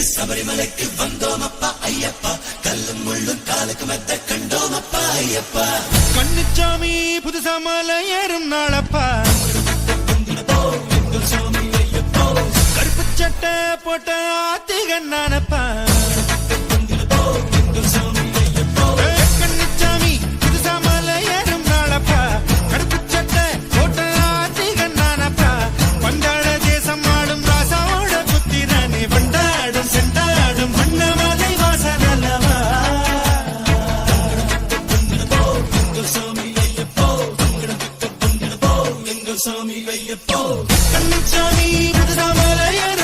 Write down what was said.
சபரிமலைக்கு வந்தோமப்பா ஐயப்பா கல்லும் முள்ளும் காலுக்கு மெத்த கண்டோமப்பா ஐயப்பா கண்ணுச்சாமி புதுசா மலை ஏறும் நாளப்பா கருப்பு சட்டை போட்ட ஆத்திகன்னானப்பா கண்ணுச்சாமி புதுசா மலை ஏறும் நாளப்பா கருப்பு சட்டை போட்ட ஆத்திகன்னானப்பா பண்டாட தேசம் ஆடும் ராசாவோட புத்திரனே வண்டாடும் செண்டாடும் வண்ணமலை வாசனல்லவா சாமி ஐயப்போ கண்ணுச்சாமி புதுசா மலை ஏறும்